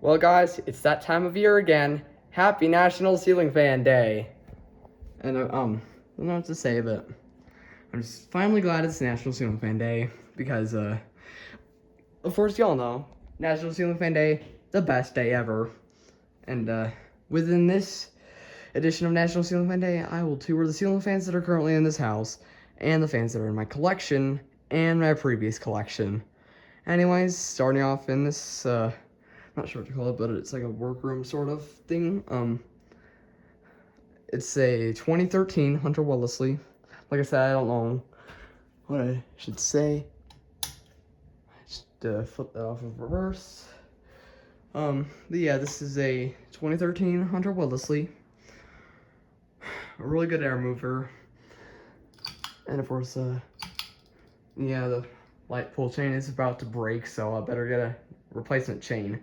Well, guys, it's that time of year again. Happy National Ceiling Fan Day. And I don't know what to say, but I'm just finally glad it's National Ceiling Fan Day because, of course, y'all know National Ceiling Fan Day, the best day ever. And within this edition of National Ceiling Fan Day, I will tour the ceiling fans that are currently in this house and the fans that are in my collection and my previous collection. Anyways, starting off in this, not sure what to call it, but it's like a workroom sort of thing. It's a 2013 Hunter Wellesley. Like I said, I don't know what I should say. Just flip that off of reverse. But yeah, this is a 2013 Hunter Wellesley. A really good air mover. And of course, yeah, the light pull chain is about to break, so I better get a replacement chain.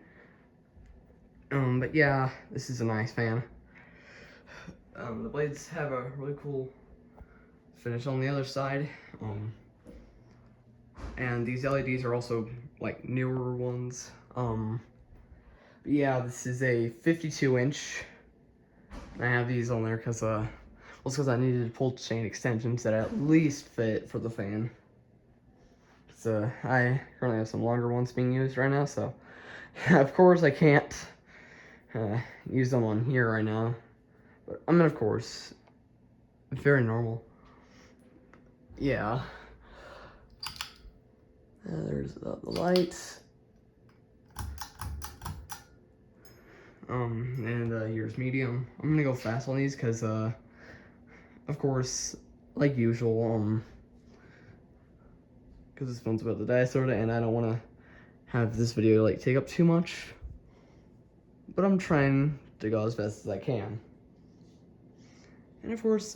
But yeah, this is a nice fan. The blades have a really cool finish on the other side. And these LEDs are also like newer ones. But yeah, this is a 52-inch. I have these on there because well, it's because I needed pull chain extensions that at least fit for the fan. So I currently have some longer ones being used right now, so of course I can't use them on here right now. But I mean, of course, very normal. Yeah. There's the lights. And here's medium. I'm gonna go fast on these because, of course, like usual, because this one's about to die sorta, and I don't want to have this video like take up too much. But I'm trying to go as fast as I can. And of course,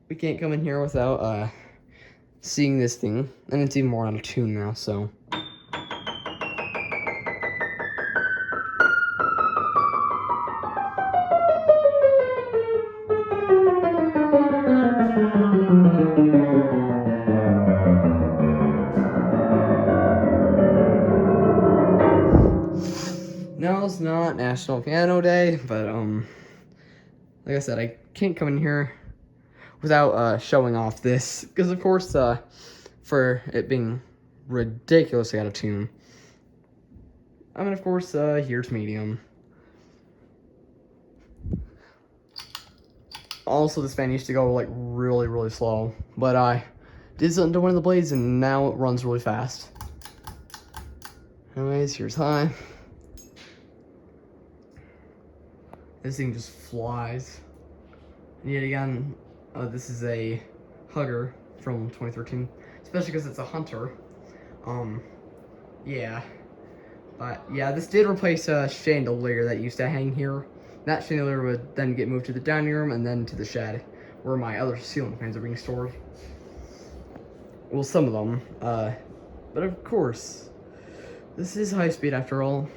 we can't come in here without seeing this thing, and it's even more out of tune now, so. No, it's not National Piano Day, but like I said, I can't come in here without showing off this, because of course, for it being ridiculously out of tune. I mean, of course, here's medium. Also, this fan used to go like really, really slow, but I did something to one of the blades, and now it runs really fast. Anyways, here's high. This thing just flies. And yet again, this is a Hugger from 2013, especially because it's a Hunter. Yeah. But yeah, this did replace a chandelier that used to hang here. That chandelier would then get moved to the dining room and then to the shed, where my other ceiling fans are being stored. Well, some of them. But of course, this is high speed after all.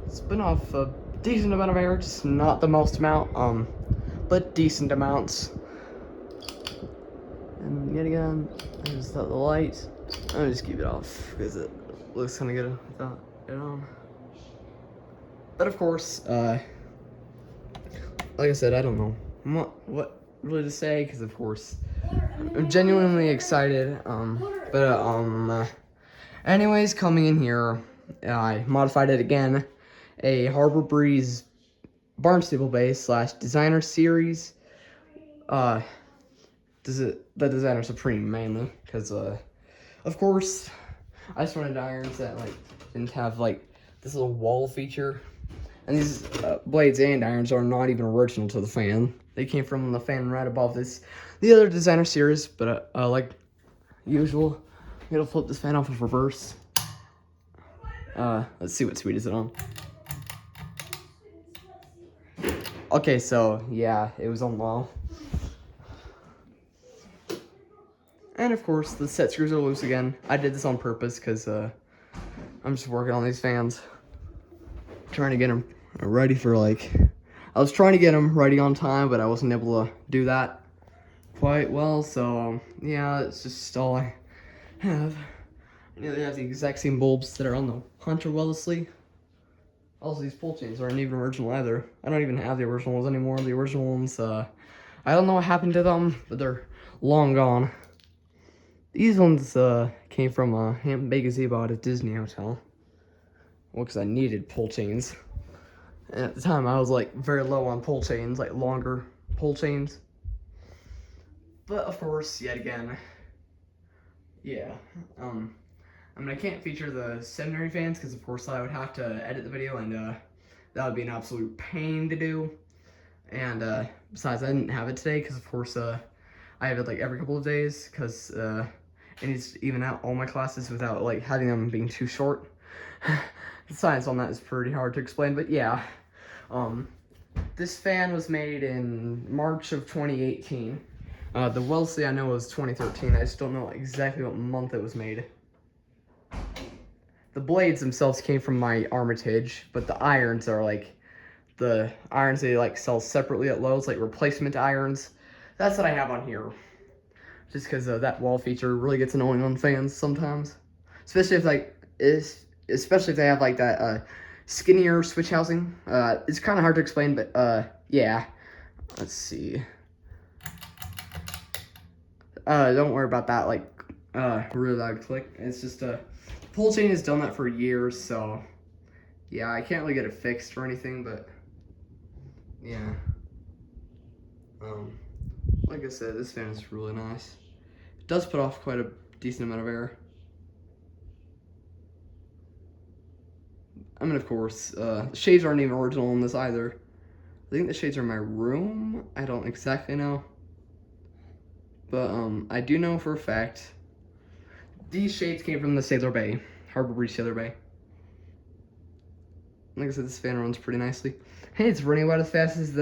It's been off a decent amount of air, just not the most amount, but decent amounts. And yet again, I just thought the light. I'll just keep it off because it looks kind of good without it on. But of course, like I said, I don't know what really to say because of course I'm genuinely excited. Anyways, coming in here, I modified it again. A Harbor Breeze Barnstable base / Designer Series. The Designer Supreme mainly, because of course I just wanted irons that like didn't have like this little wall feature, and these blades and irons are not even original to the fan. They came from the fan right above this, the other Designer Series. But like usual, I'm gonna flip this fan off of reverse. Let's see what speed is it on. Okay, so yeah, it was on low. And of course, the set screws are loose again. I did this on purpose because I'm just working on these fans. Trying to get them ready for I was trying to get them ready on time, but I wasn't able to do that quite well. So yeah, it's just all I have. I nearly have the exact same bulbs that are on the Hunter Wellesley. Also, these pull chains aren't even original either. I don't even have the original ones anymore. The original ones, I don't know what happened to them, but they're long gone. These ones came from a big gazebo at a Disney hotel. Well, because I needed pull chains. And at the time, I was like very low on pull chains, like longer pull chains. But of course, yet again, yeah. I mean, I can't feature the secondary fans because, of course, I would have to edit the video, and that would be an absolute pain to do. And besides, I didn't have it today because, of course, I have it like every couple of days because it needs to even out all my classes without like having them being too short. The science on that is pretty hard to explain, but yeah. This fan was made in March of 2018. The Wellesley I know was 2013. I just don't know exactly what month it was made. The blades themselves came from my Armitage, but the irons are like the irons they like sell separately at Lowe's, like replacement irons. That's what I have on here. Just because that wall feature really gets annoying on fans sometimes, especially if they have like that skinnier switch housing. It's kind of hard to explain, but yeah. Let's see. Don't worry about that like really loud click. It's just pull chain has done that for years, so yeah, I can't really get it fixed or anything, but yeah. Like I said, this fan is really nice. It does put off quite a decent amount of air. I mean, of course, the shades aren't even original in this either. I think the shades are in my room. I don't exactly know. But I do know for a fact these shades came from the Sailor Bay, Harbor Breeze Sailor Bay. Like I said, this fan runs pretty nicely. Hey, it's running about as fast as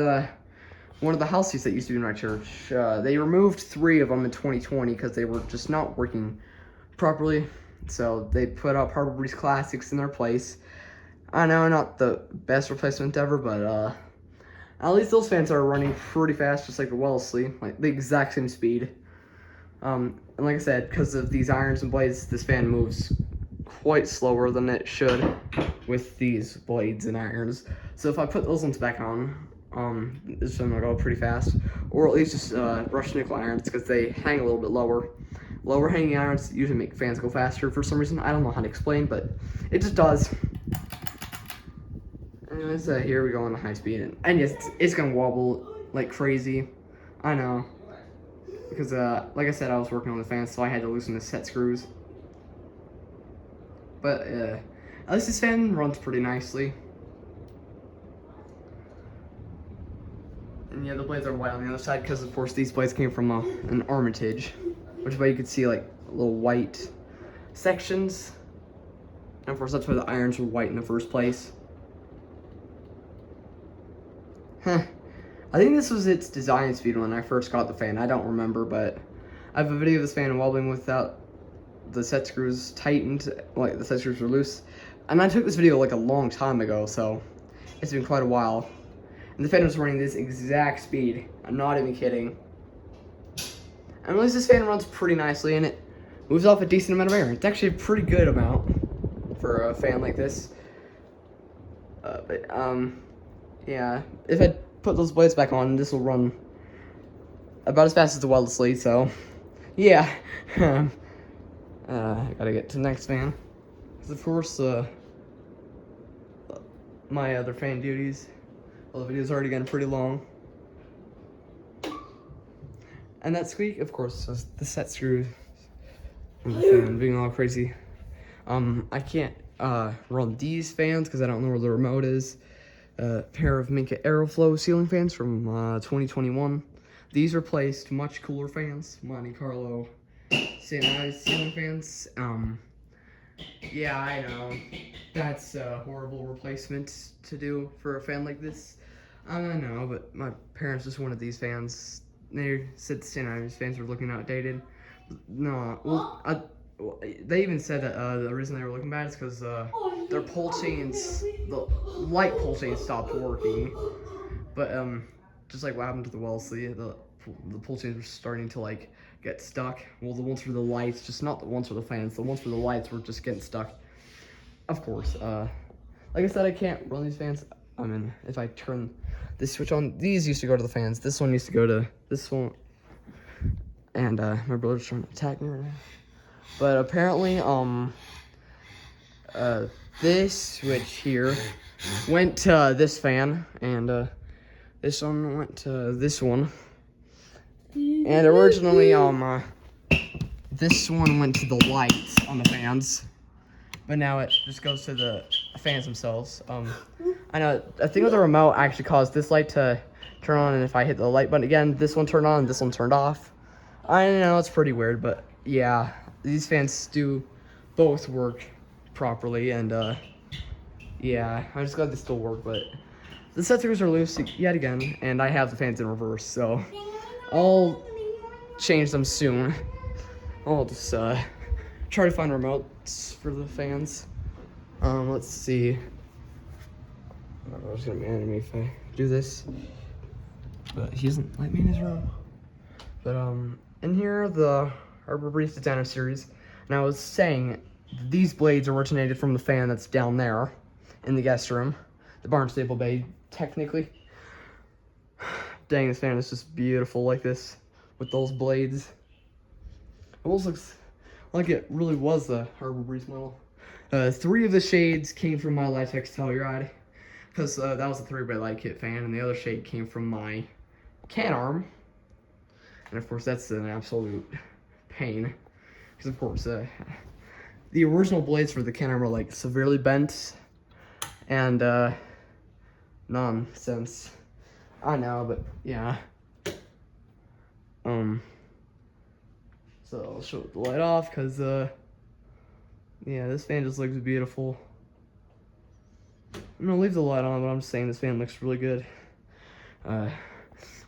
one of the house seats that used to be in my church. They removed 3 of them in 2020 because they were just not working properly. So they put up Harbor Breeze Classics in their place. I know, not the best replacement ever, but at least those fans are running pretty fast, just like the Wellesley, like the exact same speed. And like I said, because of these irons and blades, this fan moves quite slower than it should with these blades and irons. So if I put those ones back on, this one will go pretty fast, or at least just brushed nickel irons because they hang a little bit lower. Lower hanging irons usually make fans go faster for some reason. I don't know how to explain, but it just does. Anyways, here we go on the high speed, and yes, it's gonna wobble like crazy. I know, because like I said, I was working on the fan, so I had to loosen the set screws. But at least this fan runs pretty nicely. And yeah, the blades are white on the other side because, of course, these blades came from an Armitage, which is why you could see like little white sections. And of course, that's why the irons were white in the first place. I think this was its design speed when I first got the fan. I don't remember, but I have a video of this fan wobbling without the set screws tightened, like the set screws were loose. And I took this video like a long time ago, so it's been quite a while. And the fan was running this exact speed. I'm not even kidding. And at least this fan runs pretty nicely, and it moves off a decent amount of air. It's actually a pretty good amount for a fan like this. Yeah, if I put those blades back on, this will run about as fast as the Wellesley, so yeah. I gotta get to the next fan. Because of course, my other fan duties, well, the video's already getting pretty long. And that squeak, of course, was the set screw and the fan being all crazy. I can't run these fans because I don't know where the remote is. A pair of Minka Aeroflow ceiling fans from 2021. These replaced much cooler fans, Monte Carlo St. Ives ceiling fans. Yeah, I know. That's a horrible replacement to do for a fan like this. I know, but my parents just wanted these fans. They said the St. Ives fans were looking outdated. No, well, they even said that the reason they were looking bad is because their pull chains, the light pull chains stopped working. But just like what happened to the Wellesley, the pull chains were starting to like get stuck. Well, the ones for the lights, just not the ones for the fans, the ones for the lights were just getting stuck. Of course, Like I said, I can't run these fans. I mean, if I turn this switch on, these used to go to the fans. This one used to go to this one. And my brother's trying to attack me right now. But apparently, this switch here went to this fan, and this one went to this one. And originally, this one went to the lights on the fans, but now it just goes to the fans themselves. I know, I think with the remote actually caused this light to turn on, and if I hit the light button again, this one turned on and this one turned off. I know it's pretty weird, but yeah, these fans do both work properly, and yeah, I'm just glad they still work, but the set screws are loose yet again, and I have the fans in reverse, so I'll change them soon. I'll just try to find remotes for the fans. Let's see. I don't know, it's gonna be mad at me if I do this, but he doesn't let me in his room. But in here, the Harbor Breeze Designer Series, and I was saying these blades originated from the fan that's down there in the guest room, the Barnstaple Bay, technically. Dang, this fan is just beautiful like this with those blades. It almost looks like it really was the Harbor Breeze model. 3 of the shades came from my Litex Telluride, because that was a 3-way light kit fan, and the other shade came from my can arm. And of course, that's an absolute pain, because of course, the original blades for the can arm are like severely bent and nonsense. I know, but yeah. So I'll show the light off, because yeah, this fan just looks beautiful. I'm gonna leave the light on, but I'm just saying this fan looks really good.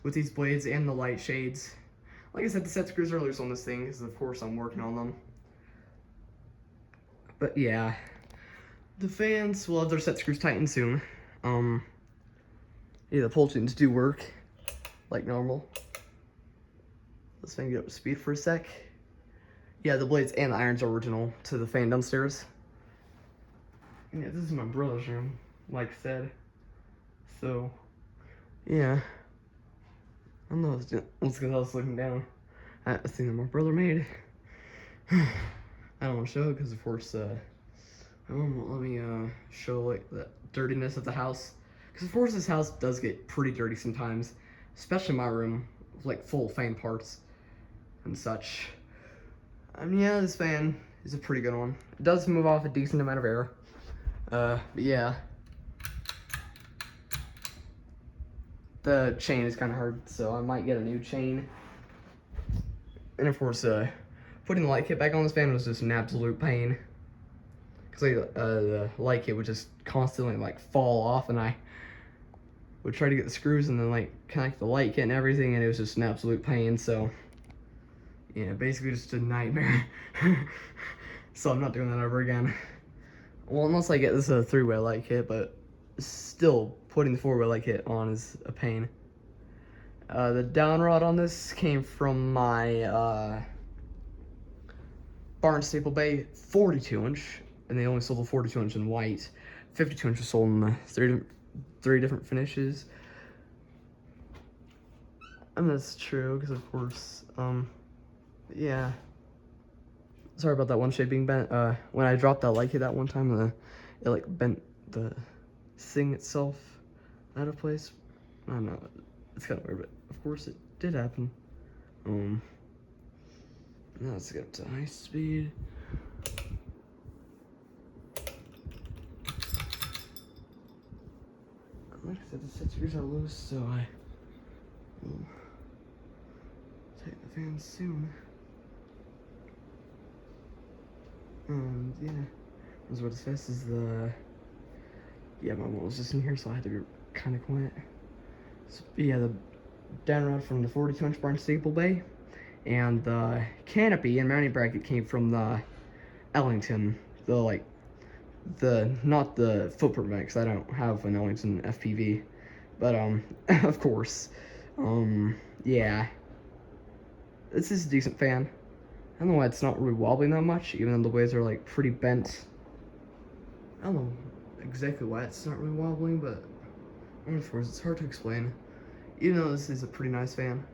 With these blades and the light shades. Like I said, the set screws are loose on this thing, because of course I'm working on them. But yeah, the fans will have their set screws tightened soon. Yeah, the pull chains do work like normal. Let's get up to speed for a sec. Yeah, the blades and the irons are original to the fan downstairs. Yeah, this is my brother's room, like I said. So, yeah. I don't know, it's because I was looking down at the thing that my brother made. I don't want to show it because, of course, let me show like the dirtiness of the house. Because, of course, this house does get pretty dirty sometimes, especially my room, like full of fan parts and such. I mean, yeah, this fan is a pretty good one. It does move off a decent amount of air. But yeah. The chain is kind of hard, so I might get a new chain. And of course, putting the light kit back on this fan was just an absolute pain. Because the light kit would just constantly like fall off, and I would try to get the screws and then like connect the light kit and everything, and it was just an absolute pain. So yeah, basically just a nightmare. So I'm not doing that ever again. Well, unless I get this 3-way light kit, but still putting the 4-way light kit on is a pain. The down rod on this came from my Barnstaple Bay 42-inch, and they only sold the 42-inch in white. 52-inch was sold in three different finishes. And that's true, because of course, yeah. Sorry about that one shade being bent. When I dropped that light kit that one time, it like bent the thing itself out of place. I don't know, it's kind of weird, but of course it did happen. Now let's get up to high speed. Like I said, the set screws are loose, so I will tighten the fan soon. Yeah, as what as fast as yeah, my mom was just in here, so I had to be kind of quiet. So, yeah, the down rod from the 42-inch Barnstaple Bay, and the canopy and mounting bracket came from the Ellington, not the footprint mix. I don't have an Ellington FPV, but of course, yeah, this is a decent fan. I don't know why it's not really wobbling that much, even though the blades are like pretty bent. I don't know exactly why it's not really wobbling, but of course it's hard to explain. Even though this is a pretty nice fan.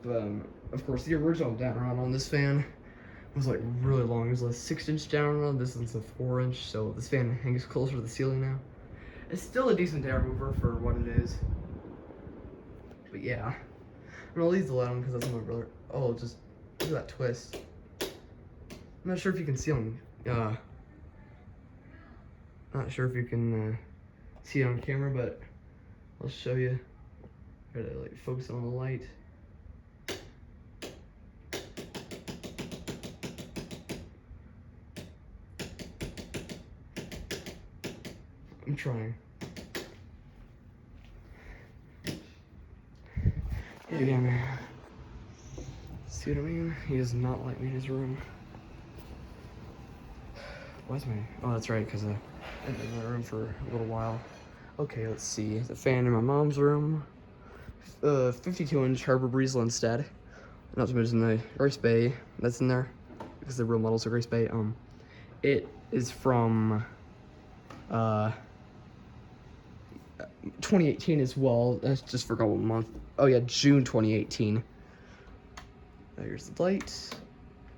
But of course the original down rod on this fan was like really long. It was like 6-inch down rod. This one's a 4-inch, so this fan hangs closer to the ceiling now. It's still a decent air mover for what it is. But yeah, I'm gonna leave the light on because that's my brother. Oh, just look at that twist. I'm not sure if you can see on. Not sure if you can see it on camera, but I'll show you. Try to like focus on the light. I'm trying. Yeah, man. See what I mean? He does not like me in his room. Why's my... Oh, that's right, because I've been in my room for a little while. Okay, let's see. The fan in my mom's room. 52-inch Harbor Breeze instead. Not to mention the Grace Bay that's in there, because the real models are Grace Bay. It is from 2018 as well. I just forgot what month. Oh yeah, June 2018. There's the light.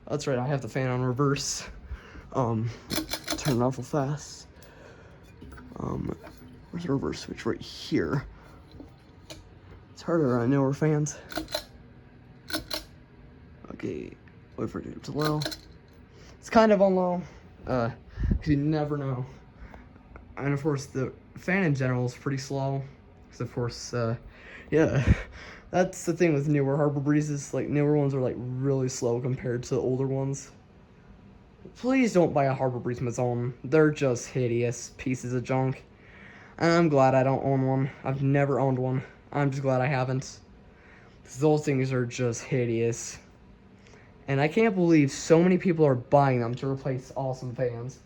Oh, that's right, I have the fan on reverse. Turn it off real fast. Where's the reverse switch? Right here. It's harder on newer fans. Okay, wait for it to get to low. It's kind of on low, because you never know. And of course, the fan in general is pretty slow. Because of course, yeah, that's the thing with newer Harbor Breezes. Like, newer ones are like really slow compared to older ones. Please don't buy a Harbor Breeze Mazone. They're just hideous pieces of junk. And I'm glad I don't own one. I've never owned one. I'm just glad I haven't. Those things are just hideous. And I can't believe so many people are buying them to replace awesome fans.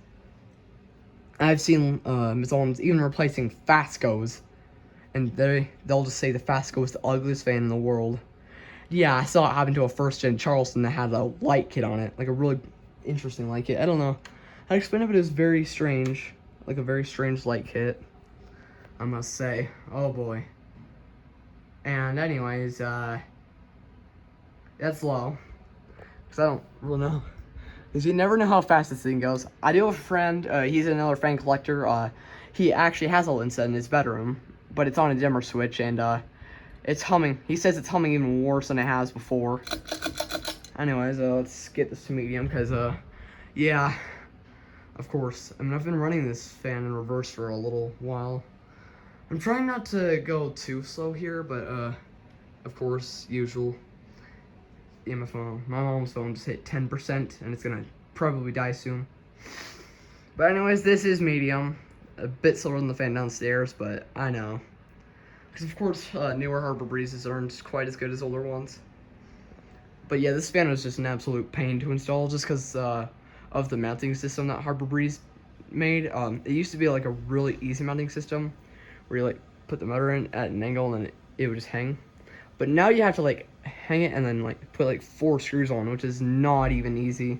I've seen Mazones even replacing Fascos. And they'll just say the Fasco is the ugliest fan in the world. Yeah, I saw it happen to a first-gen Charleston that had a light kit on it. Like a really interesting light kit. I don't know how to explain it, but it was very strange. Like a very strange light kit, I must say. Oh boy. And anyways, that's low. Because I don't really know. Because you never know how fast this thing goes. I do have a friend, he's another fan collector. He actually has a Linset in his bedroom, but it's on a dimmer switch, and it's humming. He says it's humming even worse than it has before. Anyways, let's get this to medium, because, yeah, of course. I mean, I've been running this fan in reverse for a little while. I'm trying not to go too slow here, but, of course, usual. Yeah, my mom's phone just hit 10%, and it's gonna probably die soon. But anyways, this is medium. A bit slower than the fan downstairs, but I know. Because, of course, newer Harbor Breezes aren't quite as good as older ones. But yeah, this fan was just an absolute pain to install just because of the mounting system that Harbor Breeze made. It used to be like a really easy mounting system where you like put the motor in at an angle and then it would just hang. But now you have to like hang it and then like put like 4 screws on, which is not even easy.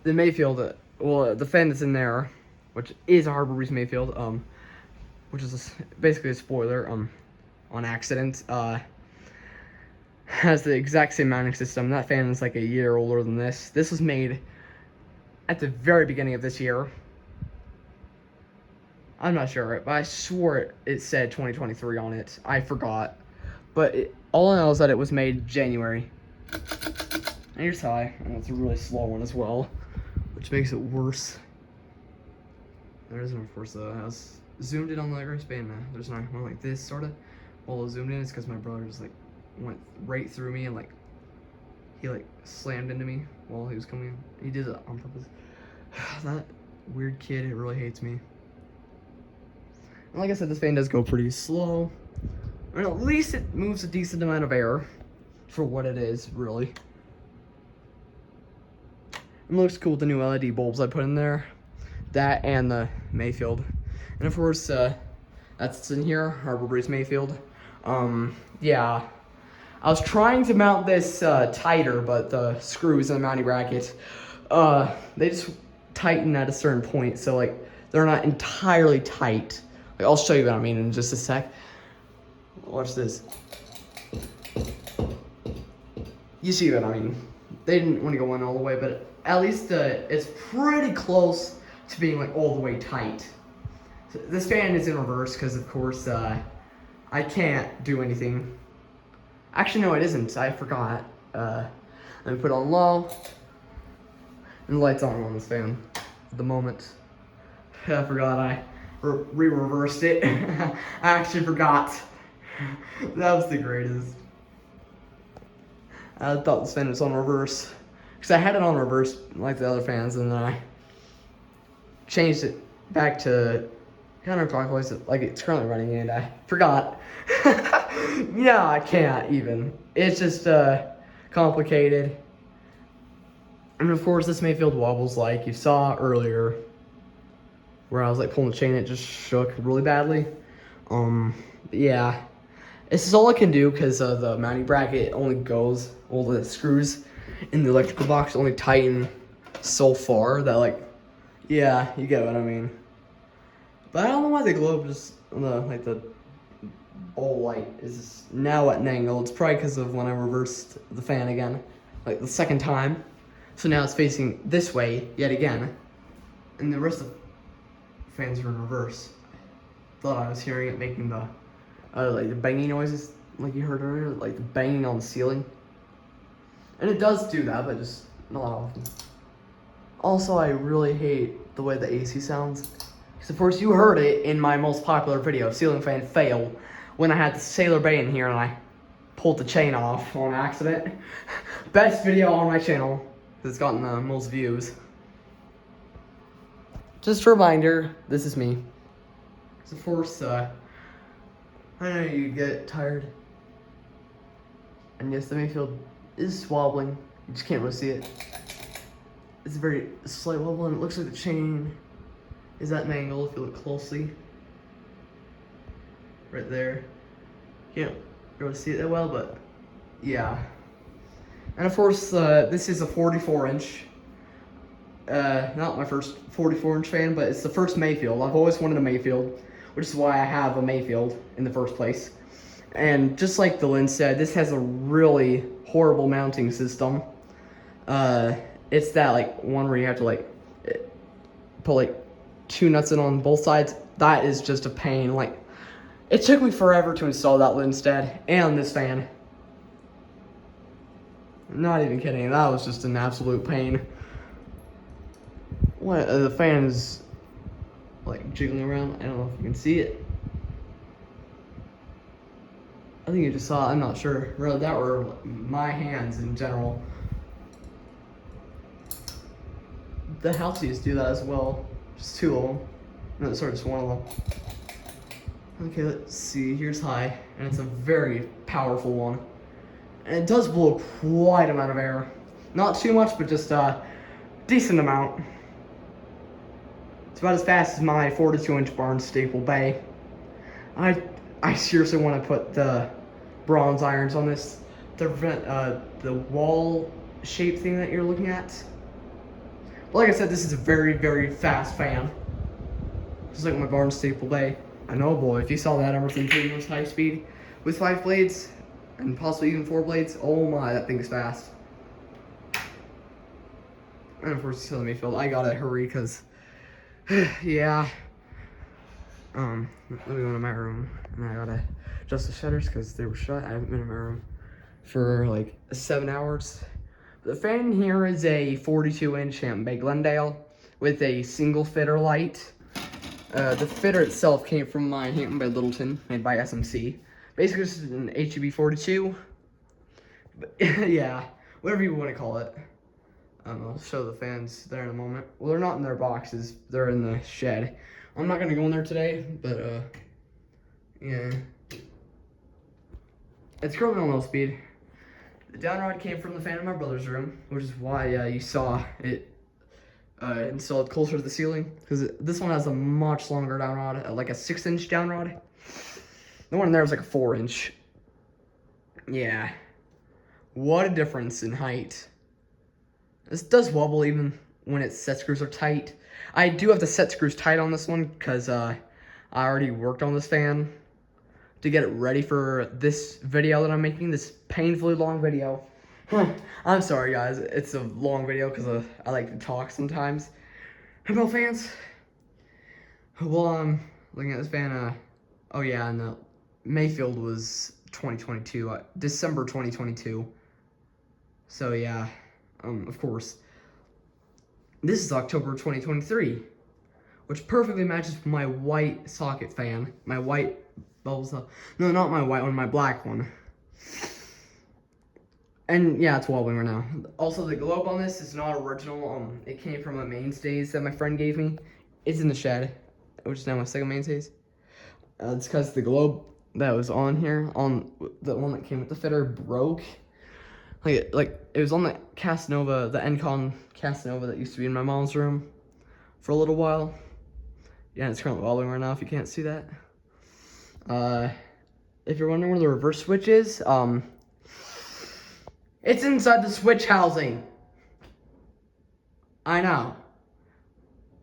The Mayfield, well, the fan that's in there, which is a Harbor Breeze Mayfield, which is basically a spoiler, on accident, has the exact same mounting system. That fan is like a year older than this. This was made at the very beginning of this year. I'm not sure, but I swore it said 2023 on it. I forgot. But all I know is that it was made January. And here's high, and it's a really slow one as well, which makes it worse. There's of course, I was zoomed in on the Grace Bay, and there's not one like this, sort of. While I was zoomed in, it's because my brother just like went right through me and like he like slammed into me while he was coming in. He did it on purpose. That weird kid, it really hates me. And like I said, this fan does go pretty slow. I mean, at least it moves a decent amount of air for what it is, really. It looks cool with the new LED bulbs I put in there. That and the Mayfield. And of course, that's in here, Harbor Breeze Mayfield. Yeah. I was trying to mount this tighter, but the screws in the mounting bracket, they just tighten at a certain point. So like they're not entirely tight. Like, I'll show you what I mean in just a sec. Watch this. You see what I mean. They didn't want to go in all the way, but at least it's pretty close to being like all the way tight. So this fan is in reverse because of course I can't do anything. Actually, no, it isn't. I forgot. Let me put it on low. And the light's on this fan at the moment. I forgot I reversed it. I actually forgot. That was the greatest. I thought this fan was on reverse. Because I had it on reverse like the other fans, and then I changed it back to counterclockwise like it's currently running, and I forgot. Yeah, I can't even. It's just complicated. And of course, this Mayfield wobbles like you saw earlier, where I was like pulling the chain, it just shook really badly. Yeah, this is all I can do because the mounting bracket only goes, all the screws in the electrical box only tighten so far that like, yeah, you get what I mean. But I don't know why the globe just, the ball light is now at an angle. It's probably because of when I reversed the fan again, like the second time. So now it's facing this way yet again. And the rest of the fans are in reverse. Thought I was hearing it making the, like the banging noises, like you heard earlier, like the banging on the ceiling. And it does do that, but just not often. Also, I really hate the way the AC sounds. Because of course you heard it in my most popular video, Ceiling Fan Fail, when I had the Sailor Bay in here and I pulled the chain off on accident. Best video on my channel. It's gotten the most views. Just a reminder, this is me. Because of course, I know you get tired. And yes, the Mayfield is wobbling. You just can't really see it. It's a very slight wobble, and it looks like the chain is at an angle if you look closely. Right there. You can't really see it that well, but yeah. And of course, this is a 44-inch. Not my first 44-inch fan, but it's the first Mayfield. I've always wanted a Mayfield, which is why I have a Mayfield in the first place. And just like the Lynn said, this has a really horrible mounting system. It's that like one where you have to like put like 2 nuts in on both sides. That is just a pain. Like, it took me forever to install that Lindstead and this fan. Not even kidding. That was just an absolute pain. What the fan is like jiggling around. I don't know if you can see it. I think you just saw it. I'm not sure. Really, that were my hands in general. The Halcyons do that as well. Just 2 of them. No, sorry, just 1 of them. Okay, let's see. Here's high, and it's a very powerful one. And it does blow quite a amount of air. Not too much, but just a decent amount. It's about as fast as my 42-inch barn staple bay. I seriously want to put the bronze irons on this to prevent the wall shape thing that you're looking at. But like I said, this is a very, very fast fan. Just like my barn staple bay. I know, boy, if you saw that Emerson continuous high speed with 5 blades and possibly even 4 blades, oh my, that thing's fast. And of course, you saw the Mayfield. I gotta hurry because, yeah. Let me go into my room, and I gotta adjust the shutters because they were shut. I haven't been in my room for like 7 hours. The fan here is a 42-inch Hampton Bay Glendale with a single fitter light. The fitter itself came from my Hampton Bay Littleton, made by SMC. Basically, this is an HEB 42. But, yeah, whatever you want to call it. I'll show the fans there in a moment. Well, they're not in their boxes. They're in the shed. I'm not going to go in there today, but, yeah. It's currently on low speed. The downrod came from the fan in my brother's room, which is why you saw it installed closer to the ceiling. Because this one has a much longer downrod, like a 6-inch downrod. The one in there was like a 4-inch. Yeah. What a difference in height. This does wobble even when its set screws are tight. I do have the set screws tight on this one because I already worked on this fan to get it ready for this video that I'm making, this painfully long video. I'm sorry guys, it's a long video because I like to talk sometimes about fans. Well, I'm looking at this fan, oh yeah, and the Mayfield was 2022, December 2022. So yeah, of course. This is October 2023, which perfectly matches my white socket fan. My white bubbles up. No, not my white one, my black one. And yeah, it's wobbling right now. Also, the globe on this is not original. It came from a mainstays that my friend gave me. It's in the shed, which is now my second mainstays. It's because the globe that was on here, on the one that came with the fitter, broke. Like it was on the Casanova, the Encon Casanova that used to be in my mom's room for a little while. Yeah, it's currently wobbling right now if you can't see that. If you're wondering where the reverse switch is, it's inside the switch housing. I know.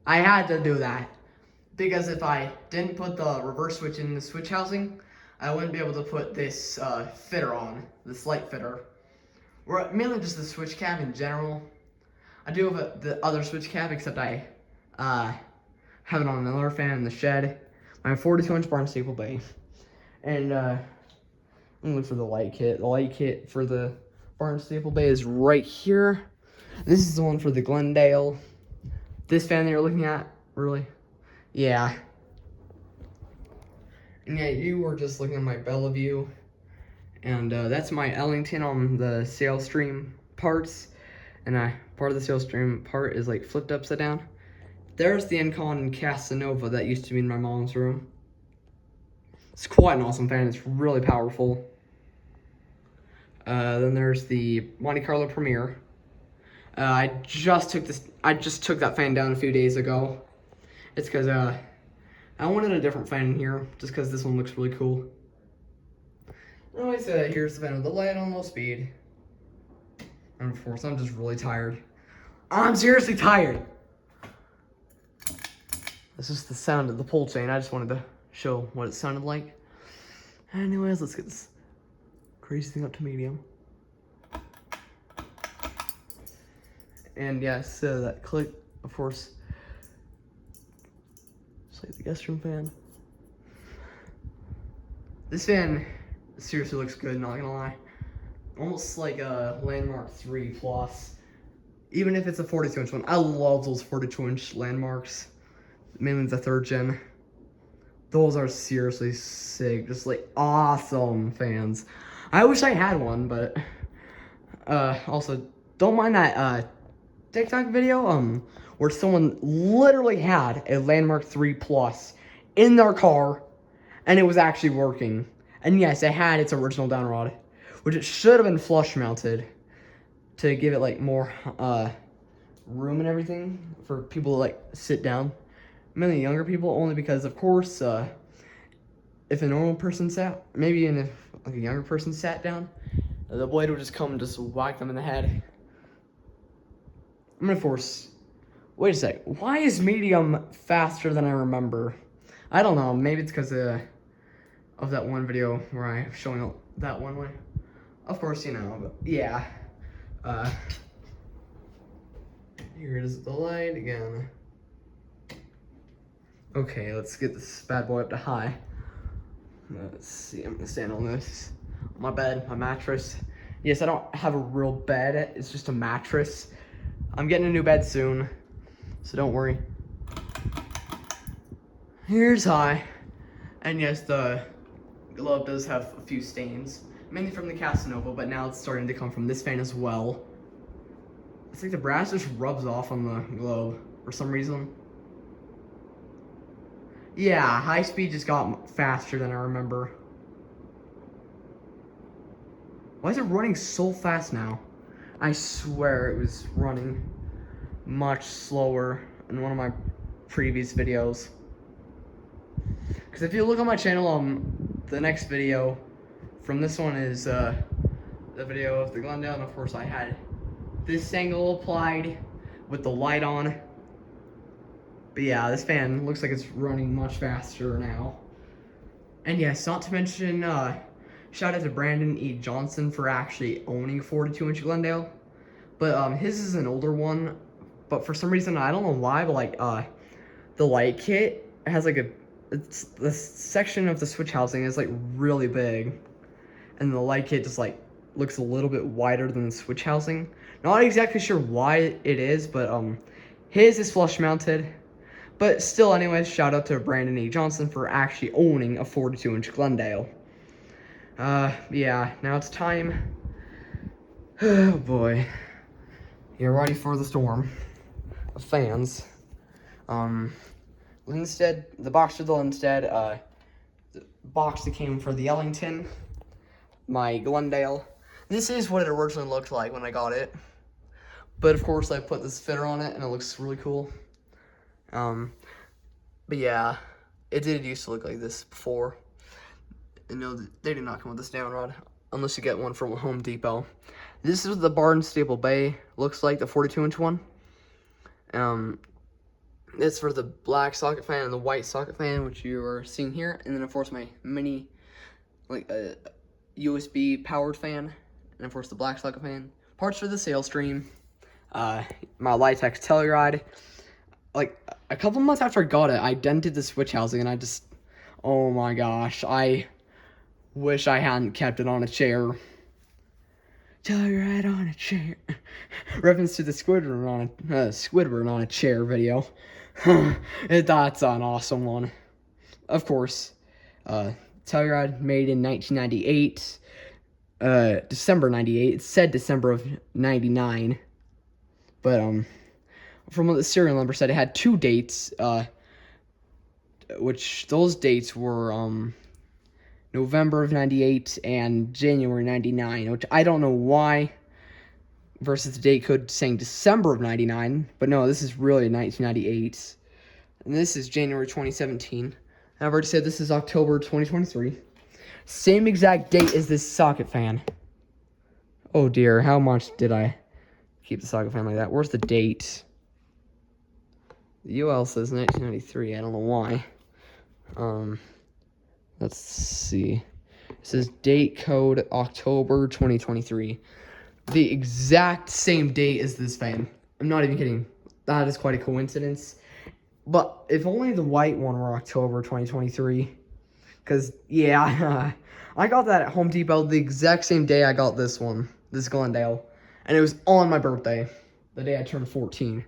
I had to do that. Because if I didn't put the reverse switch in the switch housing, I wouldn't be able to put this fitter on, this light fitter. Or mainly just the switch cap in general. I do have the other switch cap, except I have it on another fan in the shed. My 42-inch barn staple bay. And let me look for the light kit. The light kit for the barn staple bay is right here. This is the one for the Glendale. This fan that you're looking at, really? Yeah. And yeah, you were just looking at my Bellevue. And that's my Ellington on the sail stream parts. And part of the sail stream part is like flipped upside down. There's the Encon Casanova that used to be in my mom's room. It's quite an awesome fan. It's really powerful. Then there's the Monte Carlo Premier. I just took that fan down a few days ago. It's because I wanted a different fan in here, just because this one looks really cool. Anyways, here's the fan with the light on low speed. And of course, I'm just really tired. I'm seriously tired. That's just the sound of the pull chain. I just wanted to show what it sounded like. Anyways, let's get this crazy thing up to medium. And yes, that click, of course, just like the guest room fan. This fan seriously looks good, not gonna lie. Almost like a Landmark 3 Plus. Even if it's a 42-inch one. I love those 42-inch Landmarks. Mainly the 3rd gen. Those are seriously sick. Just like awesome fans. I wish I had one, but also don't mind that TikTok video where someone literally had a Landmark 3 Plus in their car and it was actually working. And yes, it had its original down rod, which it should have been flush mounted to give it like more room and everything for people to like sit down. Mainly younger people, only because of course if a normal person sat, maybe if like a younger person sat down, the blade would just come and just whack them in the head. I'm gonna force. Wait a sec. Why is medium faster than I remember? I don't know. Maybe it's because of that one video where I'm showing that one way. Of course, you know. But yeah. Here it is, the light again. Okay, let's get this bad boy up to high. Let's see. I'm gonna stand on this. My bed, my mattress. Yes, I don't have a real bed. It's just a mattress. I'm getting a new bed soon, so don't worry. Here's high. And yes, the glove does have a few stains, mainly from the Casanova, but now it's starting to come from this fan as well. It's like the brass just rubs off on the globe for some reason. Yeah, high speed just got faster than I remember. Why is it running so fast now? I swear it was running much slower in one of my previous videos. Because if you look on my channel, the next video from this one is the video of the Glendale, and of course I had this angle applied with the light on. But yeah, this fan looks like it's running much faster now. And yes, not to mention, shout out to Brandon E. Johnson for actually owning a 42-inch Glendale. But his is an older one. But for some reason, I don't know why, but like the light kit has like it's the section of the switch housing is like really big, and the light kit just like looks a little bit wider than the switch housing. Not exactly sure why it is, but his is flush mounted. But still, anyways, shout out to Brandon E. Johnson for actually owning a 42-inch Glendale. Yeah, now it's time. Oh boy. You're ready for the storm of fans. Linstead, the box for the Linstead, the box that came for the Ellington, my Glendale. This is what it originally looked like when I got it. But of course I put this fitter on it and it looks really cool. But yeah, it did used to look like this before. And no, they did not come with this down rod, unless you get one from Home Depot. This is what the Barnstable Bay looks like, the 42-inch one. It's for the black socket fan and the white socket fan, which you are seeing here. And then, of course, my mini, like, USB powered fan. And, of course, the black socket fan. Parts for the sail stream. My Litex Telluride. Like, a couple months after I got it, I dented the switch housing, and I just, oh my gosh, I wish I hadn't kept it on a chair. Telluride on a chair. Reference to the Squidward on a chair video. That's an awesome one. Of course, Telluride made in 1998, December 98. It said December of 99, but from what the serial number said, it had 2 dates, which those dates were November of 98 and January 99, which I don't know why, versus the date code saying December of 99, but no, this is really 1998, and this is January 2017, and I've already said this is October 2023, same exact date as this socket fan. Oh dear, how much did I keep the socket fan like that? Where's the date? The UL says 1993, I don't know why. Let's see. It says date code October 2023. The exact same date as this fan. I'm not even kidding. That is quite a coincidence. But if only the white one were October 2023. Because, yeah, I got that at Home Depot the exact same day I got this one. This Glendale. And it was on my birthday. The day I turned 14.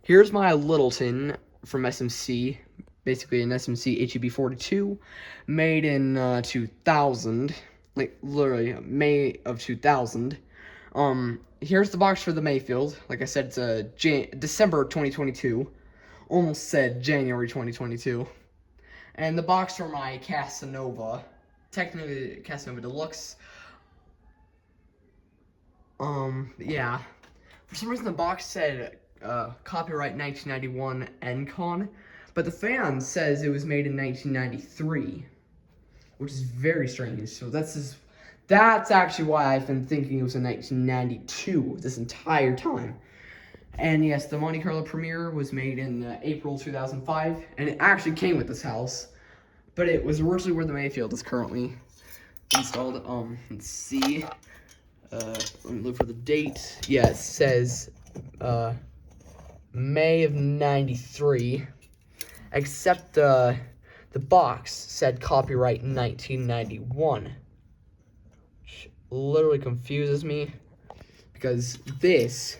Here's my Littleton from SMC. Basically an SMC HEB 42, made in 2000, like literally May of 2000. Here's the box for the Mayfield. Like I said, it's a December 2022. Almost said January 2022. And the box for my Casanova, technically Casanova Deluxe. Yeah. For some reason the box said copyright 1991 NCon. But the fan says it was made in 1993, which is very strange. So that's actually why I've been thinking it was in 1992 this entire time. And yes, the Monte Carlo premiere was made in April 2005, and it actually came with this house. But it was originally where the Mayfield is currently installed. Let's see. Let me look for the date. Yeah, it says May of 93. Except the box said copyright 1991, which literally confuses me, because this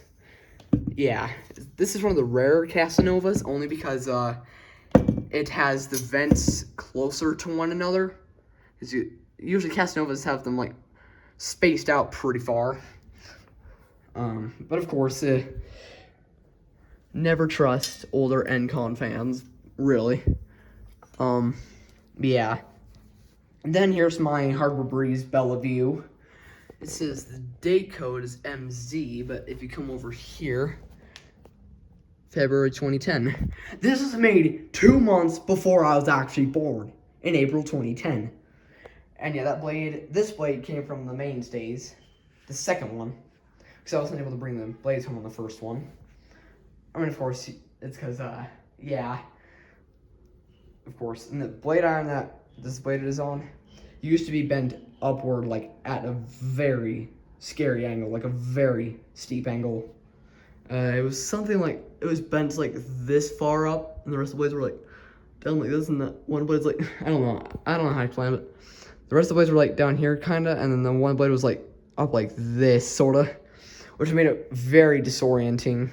is one of the rarer Casanovas, only because it has the vents closer to one another, because usually Casanovas have them like spaced out pretty far, but of course never trust older NCon fans. Really. Yeah. And then here's my Harbor Breeze Bellevue. It says the date code is MZ, but if you come over here, February 2010. This was made 2 months before I was actually born, in April 2010. And yeah, this blade came from the mainstays, the second one, because I wasn't able to bring the blades home on the first one. I mean, of course, it's because, yeah, of course. And the blade iron that this blade is on used to be bent upward, like at a very scary angle, like a very steep angle. It was something like, it was bent like this far up, and the rest of the blades were like down like this, and the one blade's like, I don't know how to explain it. The rest of the blades were like down here kinda, and then the one blade was like up like this sorta, which made it very disorienting.